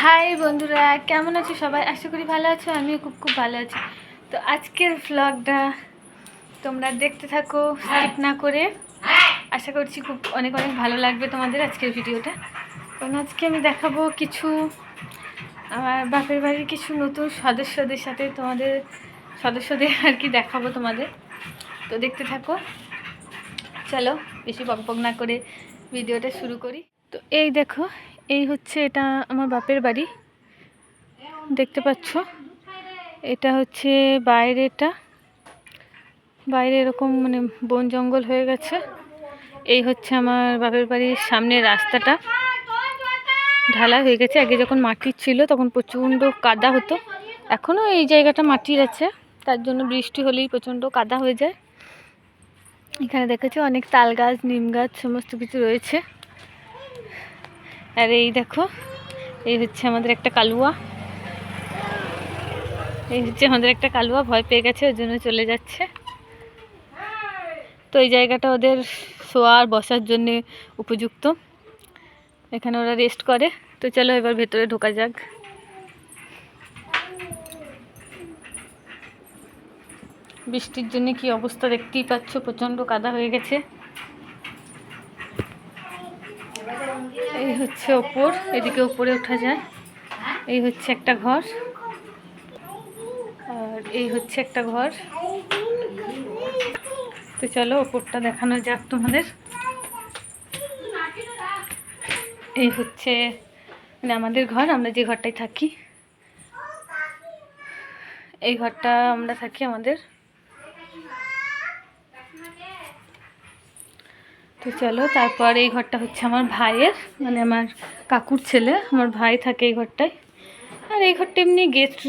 High বন্ধুরা, কেমন আছো সবাই? আশা করি ভালো আছো। আমিও খুব খুব ভালো আছি। তো আজকের ভ্লগটা তোমরা দেখতে থাকো স্কিপ না করে। আশা করছি খুব অনেক অনেক ভালো লাগবে তোমাদের আজকের ভিডিওটা। কারণ আজকে আমি দেখাবো কিছু আমার বাপের বাড়ির কিছু নতুন সদস্যদের সাথে তোমাদের সদস্যদের আর কি দেখাবো তোমাদের। তো দেখতে থাকো, চলো বেশি বকবক না করে ভিডিওটা শুরু করি। তো এই দেখো, এই হচ্ছে এটা আমার বাপের বাড়ি, দেখতে পাচ্ছ। এটা হচ্ছে বাইরেটা, বাইরে এরকম মানে বন জঙ্গল হয়ে গেছে। এই হচ্ছে আমার বাপের বাড়ির সামনের রাস্তাটা, ঢালাই হয়ে গেছে। আগে যখন মাটির ছিল তখন প্রচণ্ড কাদা হতো, এখনও এই জায়গাটা মাটির আছে, তার জন্য বৃষ্টি হলেই প্রচণ্ড কাদা হয়ে যায়। এখানে দেখেছো অনেক তাল গাছ, নিম গাছ সমস্ত কিছু রয়েছে। আর এই দেখো, এই হচ্ছে আমাদের একটা কালুয়া, এই হচ্ছে আমাদের একটা কালুয়া ভয় পেয়ে গেছে, ওই জন্য চলে যাচ্ছে। তো এই জায়গাটা ওদের শোয়ার বসার জন্যে উপযুক্ত, এখানে ওরা রেস্ট করে। তো চলো এবার ভেতরে ঢোকা যাক। বৃষ্টির জন্য কি অবস্থা দেখতেই পাচ্ছ, প্রচণ্ড কাদা হয়ে গেছে। এই হচ্ছে ওপর, এদিকে উপরে ওঠা যায়। এই হচ্ছে একটা ঘর, আর এই হচ্ছে একটা ঘর। তো চলো ওপরটা দেখানো যাক তোমাদের। এই হচ্ছে মানে আমাদের ঘর, আমরা যে ঘরটায় থাকি, এই ঘরটা আমরা থাকি আমাদের। তো চলো, তারপর এই ঘরটা হচ্ছে আমার ভাইয়ের, মানে আমার কাকুর ছেলে, আমার ভাই থাকে এই ঘরটায়। আর এই ঘরটা এমনি গেস্ট,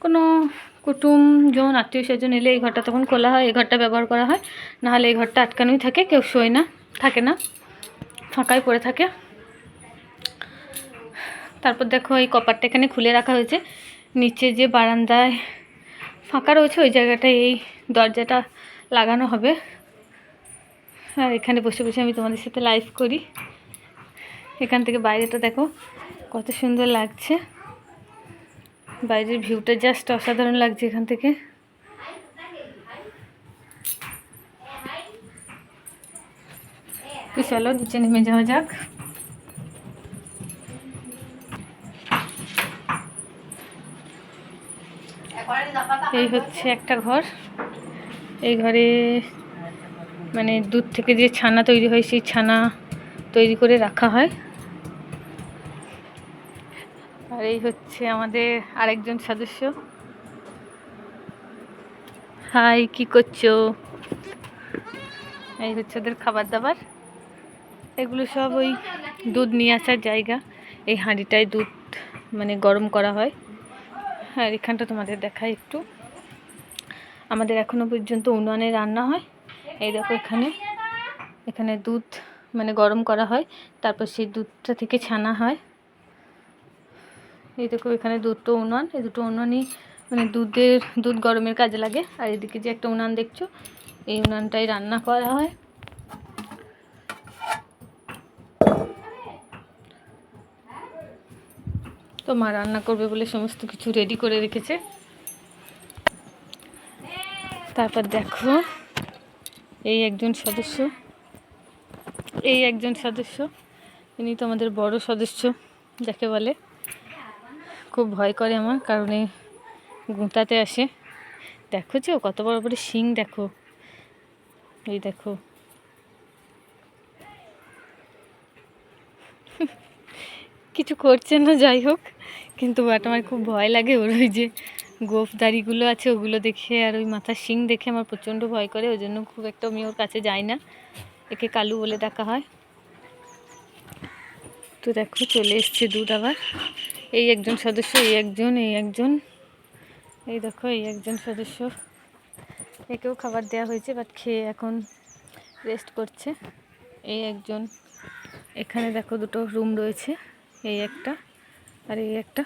কোনো কুটুমজন আত্মীয় স্বজন এলে এই ঘরটা তখন খোলা হয়, এই ঘরটা ব্যবহার করা হয়। নাহলে এই ঘরটা আটকানোই থাকে, কেউ শোয় না, থাকে না, ফাঁকাই পড়ে থাকে। তারপর দেখো এই কপারটা এখানে খুলে রাখা হয়েছে, নিচে যে বারান্দায় ফাঁকা রয়েছে ওই জায়গাটায় এই দরজাটা লাগানো হবে। আর এখানে বসে বসে আমি তোমাদের সাথে লাইভ করি। এখান থেকে বাইরেটা দেখো কত সুন্দর লাগছে, বাইরের ভিউটা জাস্ট অসাধারণ লাগছে এখান থেকে। তো চলো নিচে নেমে যাওয়া যাক। এই হচ্ছে একটা ঘর, এই ঘরে মানে দুধ থেকে যে ছানা তৈরি হয় সেই ছানা তৈরি করে রাখা হয়। আর এই হচ্ছে আমাদের আরেকজন সদস্য। হাই, কি করছো? এই হচ্ছে ওদের খাবার দাবার, এগুলো সব ওই দুধ নিয়ে আসার জায়গা। এই হাঁড়িটায় দুধ মানে গরম করা হয়। আর এখানটা তোমাদের দেখাই একটু, আমাদের এখনো পর্যন্ত উনুনে রান্না হয়। এই দেখো এখানে, এখানে দুধ মানে গরম করা হয়, তারপর সেই দুধটা থেকে ছানা হয়। এই দেখো এখানে দুটো উনান, এই দুটো উনানই মানে দুধ গরমের কাজে লাগে। আর এদিকে যে একটা উনান দেখছো, এই উনানটাই রান্না করা হয়। তো মা রান্না করবে বলে সমস্ত কিছু রেডি করে রেখেছে। তারপর দেখো এই একজন সদস্য, এই একজন সদস্য, ইনি তো আমাদের বড় সদস্য যাকে বলে। খুব ভয় করে আমার, কারণে গুঁতাতে আসে। দেখো যে কত বড় বড় শিং, দেখো এই দেখো। কিছু করছে না, যাই হোক, কিন্তু বাট আমার খুব ভয় লাগে। ওর ওই যে গোঁফ দাড়িগুলো আছে ওগুলো দেখে, আর ওই মাথার শিং দেখে আমার প্রচণ্ড ভয় করে, ওই জন্য খুব একটা আমি ওর কাছে যাই না। একে কালু বলে ডাকা হয়। তো দেখো চলে এসছে দুধ আবার। এই একজন সদস্য, এই একজন, এই একজন, এই দেখো এই একজন সদস্য, একেও খাবার দেওয়া হয়েছে, বাট খেয়ে এখন রেস্ট করছে। এই একজন, এখানে দেখো দুটো রুম রয়েছে, এই একটা আর এই একটা,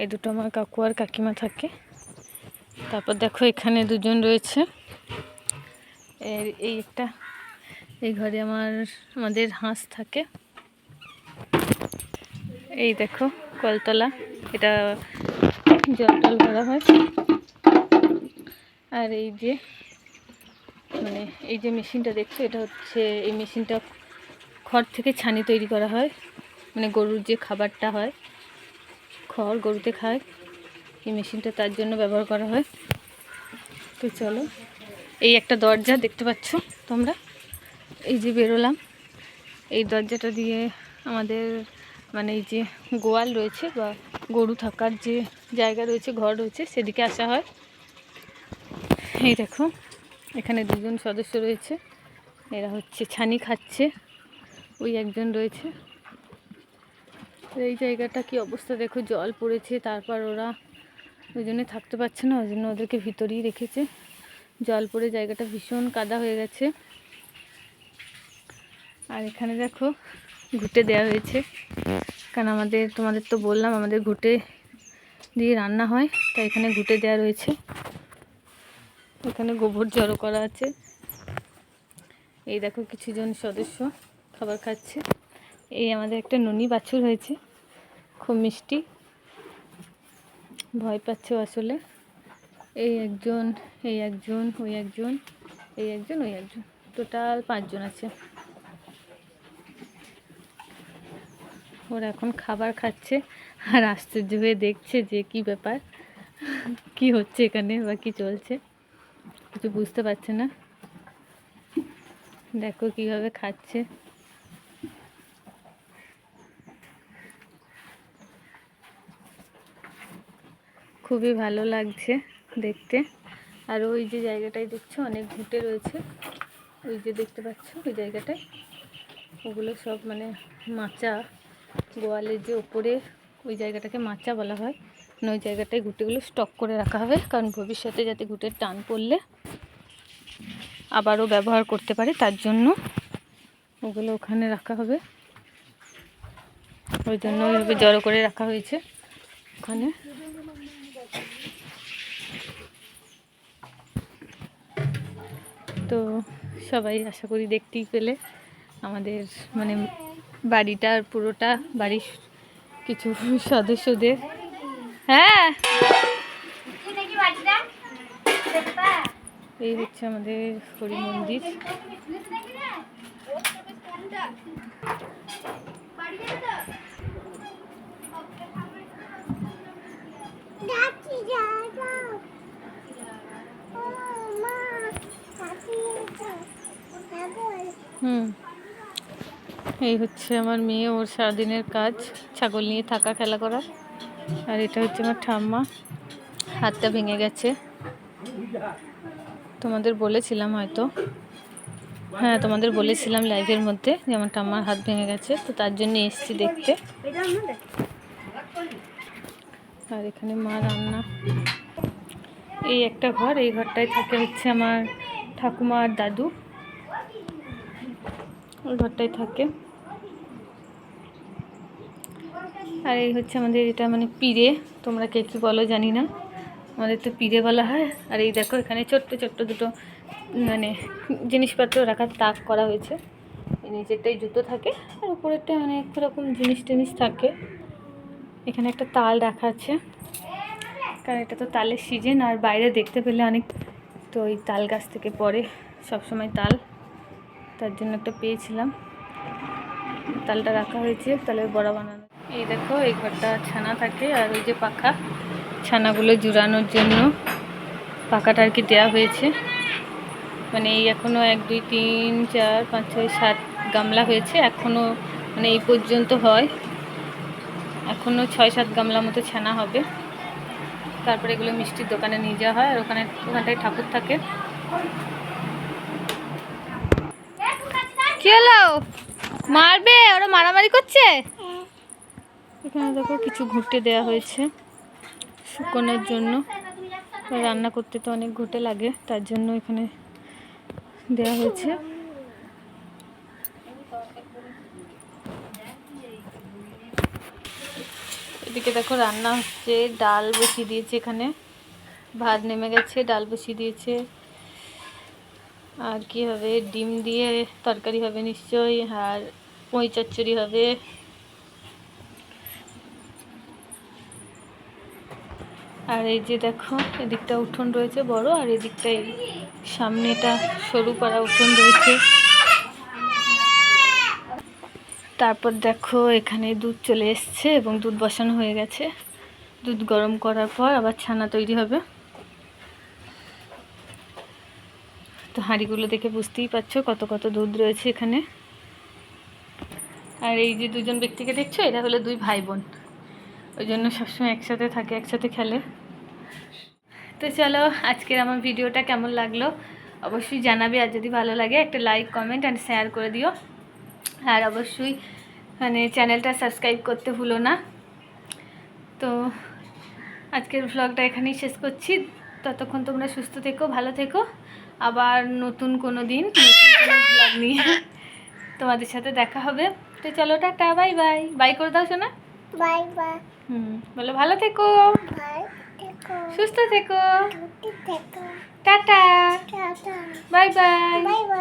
এই দুটো আমার কাকু আর কাকিমা থাকে। তারপর দেখো এখানে দুজন রয়েছে, এই একটা, এই ঘরে আমাদের হাঁস থাকে। এই দেখো কলতলা, এটা জল টল ভরা হয়। আর এই যে মানে এই যে মেশিনটা দেখছো, এটা হচ্ছে এই মেশিনটা খড় থেকে ছানি তৈরি করা হয়, মানে গরুর যে খাবারটা হয়, খড় গরুতে খায়, এই মেশিনটা তার জন্য ব্যবহার করা হয়। তো চলো, এই একটা দরজা দেখতে পাচ্ছ তোমরা, এই যে বেরোলাম, এই দরজাটা দিয়ে আমাদের মানে এই যে গোয়াল রয়েছে বা গরু থাকার যে জায়গা রয়েছে, ঘর রয়েছে, সেদিকে আসা হয়। এই দেখো এখানে দুজন সদস্য রয়েছে, এরা হচ্ছে ছানি খাচ্ছে, ওই একজন রয়েছে। এই জায়গাটা কি অবস্থা দেখো, জল পড়েছে, তারপর ওরা ওই জন্য থাকতে পারছে না, ওই জন্য ওদেরকে ভিতরেই রেখেছে। জল পড়ে জায়গাটা ভীষণ কাদা হয়ে গেছে। আর এখানে দেখো ঘুঁটে দেওয়া হয়েছে, কারণ তোমাদের তো বললাম আমাদের ঘুঁটে দিয়ে রান্না হয়, তাই এখানে ঘুঁটে দেওয়া রয়েছে। এখানে গোবর জড়ো করা আছে। এই দেখো কিছুজন সদস্য খাবার খাচ্ছে। এই আমাদের একটা ননি বাছুর হয়েছে, খুব মিষ্টি, ভয় পাচ্ছে আসলে। এই একজন, এই একজন, ওই একজন, এই একজন, ওই একজন, টোটাল 5 জন আছে। ওরা এখন খাবার খাচ্ছে আর আশ্চর্য হয়ে দেখছে যে কি ব্যাপার, কি হচ্ছে এখানে বা কি চলছে, কিছু বুঝতে পারছে না। দেখো কিভাবে খাচ্ছে। খুবই ভালো লাগছে দেখতে। আর ওই যে জায়গাটায় দেখছো অনেক ঘুঁটে রয়েছে, ওই যে দেখতে পাচ্ছ ওই জায়গাটায়, ওগুলো সব মানে মাচা, গোয়ালের যে ওপরে ওই জায়গাটাকে মাচা বলা হয়, মানে ওই জায়গাটায় ঘুঁটেগুলো স্টক করে রাখা হবে, কারণ ভবিষ্যতে যাতে ঘুঁটের টান পড়লে আবারও ব্যবহার করতে পারে, তার জন্য ওগুলো ওখানে রাখা হবে। ওই জন্য ওইভাবে জড়ো করে রাখা হয়েছে ওখানে। তো সবাই আশা করি দেখতেই পেলে আমাদের মানে বাড়িটার পুরোটা, বাড়ির কিছু সদস্যদের। হ্যাঁ, এই হচ্ছে আমাদের হরি মন্দির। এই হচ্ছে আমার মেয়ে, ওর সারাদিনের কাজ ছাগল নিয়ে থাকা, খেলা করা। আর এটা হচ্ছে আমার ঠাম্মা, হাতটা ভেঙে গেছে, তোমাদের বলেছিলাম হয়তো, হ্যাঁ তোমাদের বলেছিলাম লাইভের মধ্যে যে আমার ঠাম্মার হাত ভেঙে গেছে, তো তার জন্য এসেছি দেখতে। আর এখানে মা রান্না। এই একটা ঘর, এই ঘরটায় থাকে হচ্ছে আমার ঠাকুমা আর দাদু, ওই ঘরটায় থাকে। আর এই হচ্ছে আমাদের, এটা মানে পিড়ে, তোমরা কে কী বলো জানি না, আমাদের তো পিড়ে বলা হয়। আর এই দেখো এখানে ছোট্ট ছোট্ট দুটো মানে জিনিসপত্র রাখার তাক করা হয়েছে, নিচেরটাই জুতো থাকে আর উপরেরটায় অনেক রকম জিনিস টিনিস থাকে। এখানে একটা তাল রাখা আছে, কারণ এটা তো তালের সিজন, আর বাইরে দেখতে পেলে অনেক, তো ওই তাল গাছ থেকে পড়ে সবসময় তাল, তার জন্য একটা পেয়েছিলাম, তালটা রাখা হয়েছে তালের বড়া বানানো। এই দেখো এই ঘরটা ছানা থাকে, আর ওই যে পাখা, ছানাগুলো জুড়ানোর জন্য পাখাটা আর কি দেওয়া হয়েছে। মানে এই এখনও 1 2 3 4 5 6 7 গামলা হয়েছে এখনও, মানে এই পর্যন্ত হয়, এখনও 6 7 গামলা মতো ছানা হবে। তারপরে এগুলো মিষ্টির দোকানে নিয়ে যাওয়া হয়, আর ওখানটায় ঠাকুর থাকে। কি হলো, মারবে, ওরা মারামারি করছে। এখানে দেখো কিছু ঘুঁটে দেওয়া হয়েছে শুকোনোর জন্য, রান্না করতে তো অনেক ঘুঁটে লাগে, তার জন্য এখানে দেওয়া হয়েছে। এদিকে দেখো রান্না হচ্ছে, ডাল বসিয়ে দিয়েছে, এখানে ভাত নেমে গেছে, ডাল বসিয়ে দিয়েছে। আর কি হবে, ডিম দিয়ে তরকারি হবে নিশ্চয়ই, আর পই চচ্চড়ি হবে। আর এই যে দেখো এদিকটা উঠোন রয়েছে বড়, আর এদিকটাই সামনেটা সরু করা উঠোন রয়েছে। তারপর দেখো এখানে দুধ চলে এসছে এবং দুধ বসানো হয়ে গেছে। দুধ গরম করার পর আবার ছানা তৈরি হবে। তো হাঁড়িগুলো দেখে বুঝতেই পারছো কত কত দুধ রয়েছে এখানে। আর এই যে দুজন ব্যক্তিকে দেখছো, এরা হলো দুই ভাই বোন, ওই জন্য সবসময় একসাথে থাকে, একসাথে খেলে। তো চলো আজকের আমার ভিডিওটা কেমন লাগলো অবশ্যই জানাবে, আর যদি ভালো লাগে একটা লাইক কমেন্ট অ্যান্ড শেয়ার করে দিও। আর অবশ্যই চ্যানেলটা সাবস্ক্রাইব করতে ভুলো না। তো আজকের ভ্লগটা এখানেই শেষ করছি। ততক্ষণ তোমরা সুস্থ থেকো, ভালো থেকো। আবার নতুন কোনো দিন নতুন কোনো ভ্লগ নিয়ে তোমাদের সাথে দেখা হবে। তো চলো টাটা, বাই বাই। বাই করে দাও শোনা। Bye bye. বলো ভালো থেকো, সুস্থ থেকো, থেকো। Tata, tata. Bye bye. Bye bye.